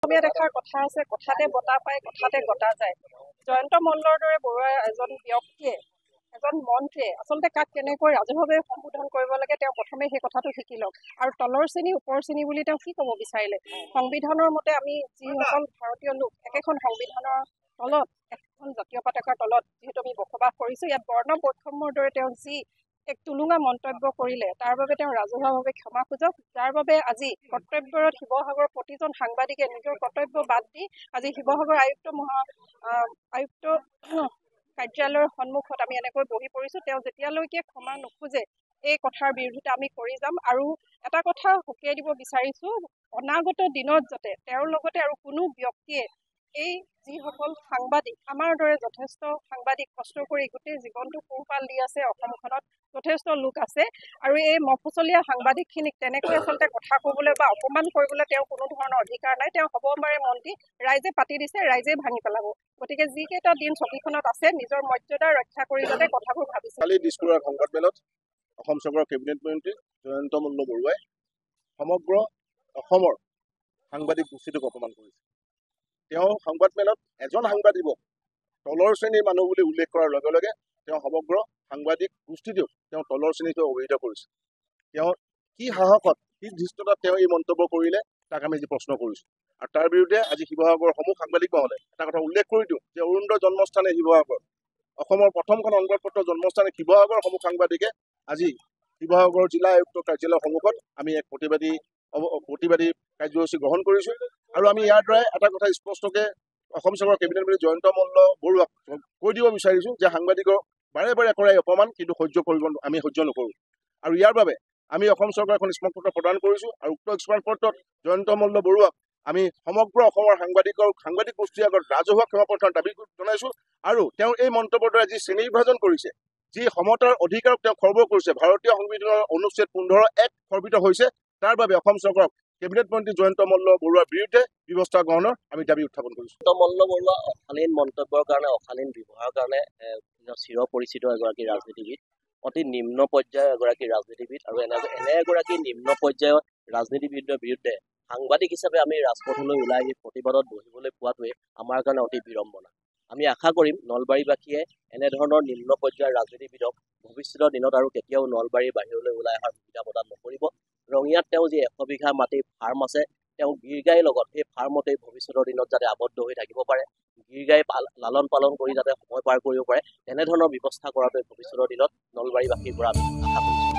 অসমীয়াত এষাৰ কথা আছে, কথাতে বঁটা পায়, কথাতে গতা যায়। জয়ন্ত মল্লৰ দৰে বৰুৱা এজন ব্যক্তিয়ে, এজন মন্ত্ৰীয়ে আচলতে কাক কেনেকৈ ৰাজহুৱাভাৱে সম্বোধন কৰিব লাগে তেওঁ প্ৰথমে সেই কথাটো শিকি লওক। আৰু তলৰ শ্ৰেণী ওপৰ শ্ৰেণী বুলি তেওঁ কি ক'ব বিচাৰিলে? সংবিধানৰ মতে আমি যিসকল ভাৰতীয় লোক একেখন সংবিধানৰ তলত, এখন জাতীয় পতাকাৰ তলত যিহেতু আমি বসবাস কৰিছোঁ, ইয়াত বৰ্ণ বৈষম্যৰ দৰে তেওঁ যি এক তুলুঙা মন্তব্য কৰিলে তাৰ বাবে তেওঁ ৰাজহুৱাভাৱে ক্ষমা খোজক। যাৰ বাবে আজি কৰ্তব্যৰত শিৱসাগৰৰ প্ৰতিজন সাংবাদিকে নিজৰ কৰ্তব্য বাদ দি আজি শিৱসাগৰ আয়ুক্ত কাৰ্যালয়ৰ সন্মুখত আমি এনেকৈ বহি পৰিছোঁ। তেওঁ যেতিয়ালৈকে ক্ষমা নোখোজে এই কথাৰ বিৰোধিতা আমি কৰি যাম। আৰু এটা কথা সকীয়াই দিব বিচাৰিছোঁ, অনাগত দিনত যাতে তেওঁৰ লগতে আৰু কোনো ব্যক্তিয়ে এই যিসকল সাংবাদিক, আমাৰ দৰে যথেষ্ট সাংবাদিক কষ্ট কৰি গোটেই জীৱনটো পোহপাল দি আছে, অসমখনত যথেষ্ট লোক আছে, আৰু এই মফচলীয়া সাংবাদিকখিনিক তেনেকৈ আচলতে কথা ক'বলৈ বা অপমান কৰিবলৈ তেওঁৰ কোনো ধৰণৰ অধিকাৰ নাই। তেওঁ হ'ব পাৰে মন্ত্ৰী, ৰাইজে পাতি দিছে, ৰাইজেই ভাঙি পেলাব। গতিকে যিকেইটা দিন চকীখনত আছে নিজৰ মৰ্যাদা ৰক্ষা কৰি যাতে কথাবোৰ ভাবিছে। কালি দিছপুৰৰ সংবাদমেলত অসম চৰকাৰৰ কেবিনেট মন্ত্ৰী জয়ন্ত মল্ল বৰুৱাই সমগ্ৰ অসমৰ সাংবাদিক গোষ্ঠীটোক অপমান কৰিছে। তেওঁ সংবাদমেলত এজন সাংবাদিকক তলৰ শ্ৰেণীৰ মানুহ বুলি উল্লেখ কৰাৰ লগে লগে তেওঁ সমগ্ৰ সাংবাদিক গোষ্ঠীটোক তেওঁ তলৰ শ্ৰেণীটো অভিহিত কৰিছে। তেওঁ কি সাহসত, কি ধৃষ্টতাত তেওঁ এই মন্তব্য কৰিলে তাক আমি আজি প্ৰশ্ন কৰিছোঁ। আৰু তাৰ বিৰুদ্ধে আজি শিৱসাগৰৰ সমূহ সাংবাদিক মহলে এটা কথা উল্লেখ কৰি দিওঁ যে অৰুণোদয় জন্মস্থানে শিৱসাগৰ, অসমৰ প্ৰথমখন সংবাদপত্ৰ জন্মস্থানে শিৱসাগৰৰ সমূহ সাংবাদিকে আজি শিৱসাগৰ জিলা আয়ুক্ত কাৰ্যালয়ৰ সন্মুখত আমি এক প্ৰতিবাদী কাৰ্যসূচী গ্ৰহণ কৰিছোঁ। আৰু আমি ইয়াৰ দ্বাৰাই এটা কথা স্পষ্টকে অসম চৰকাৰৰ কেবিনেট মন্ত্ৰী জয়ন্ত মল্ল বৰুৱাক কৈ দিব বিচাৰিছোঁ যে সাংবাদিকৰ বাৰে বাৰে কৰা অপমান কিন্তু আমি সহ্য নকৰোঁ। আৰু ইয়াৰ বাবে আমি অসম চৰকাৰৰ এখন স্মাৰকপত্ৰ প্ৰদান কৰিছোঁ। আৰু উক্ত স্মাৰকপত্ৰত জয়ন্ত মল্ল বৰুৱাক আমি সমগ্ৰ অসমৰ সাংবাদিক গোষ্ঠীৰ আগত ৰাজহুৱা ক্ষমা প্ৰাৰ্থনাৰ দাবী জনাইছোঁ। আৰু তেওঁ এই মন্তব্যৰ দ্বাৰা যি শ্ৰেণী বিভাজন কৰিছে, যি সমতাৰ অধিকাৰক তেওঁ খৰ্ব কৰিছে, ভাৰতীয় সংবিধানৰ অনুচ্ছেদ 15(1) খৰ্বিত হৈছে, তাৰ বাবে অসম চৰকাৰক কেবিনেট মন্ত্ৰী জয়ন্ত মল্ল বৰুৱাৰ বিৰুদ্ধে ব্যৱস্থা গ্ৰহণৰ আমি দাবী উত্থাপন কৰিছোঁ। জয়ন্ত মল্ল বৰুৱা অশালীন মন্তব্যৰ কাৰণে, অশালীন ব্যৱহাৰৰ কাৰণে চিৰ পৰিচিত এগৰাকী ৰাজনীতিবিদ, অতি নিম্ন পৰ্যায়ৰ এগৰাকী ৰাজনীতিবিদ। আৰু এনে এগৰাকী নিম্ন পৰ্যায়ৰ ৰাজনীতিবিদৰ বিৰুদ্ধে সাংবাদিক হিচাপে আমি ৰাজপথলৈ ওলাই আহি প্ৰতিবাদত বহিবলৈ পোৱাটোৱে আমাৰ কাৰণে অতি বিড়ম্বনা। আমি আশা কৰিম নলবাৰীবাসীয়ে এনেধৰণৰ নিম্ন পৰ্যায়ৰ ৰাজনীতিবিদক ভৱিষ্যতৰ দিনত আৰু কেতিয়াও নলবাৰীৰ বাহিৰলৈ ওলাই অহাৰ সুবিধা প্ৰদান নকৰিব। ৰঙিয়াত তেওঁ যি 100 বিঘা মাটিৰ ফাৰ্ম আছে, তেওঁ গীৰ গাইৰ লগত সেই ফাৰ্মতেই ভৱিষ্যতৰ দিনত যাতে আবদ্ধ হৈ থাকিব পাৰে, গীৰ গাই লালন পালন কৰি যাতে সময় পাৰ কৰিব পাৰে, তেনেধৰণৰ ব্যৱস্থা কৰাটোৱে ভৱিষ্যতৰ দিনত নলবাৰীবাসীৰ পৰা আমি আশা কৰিছোঁ।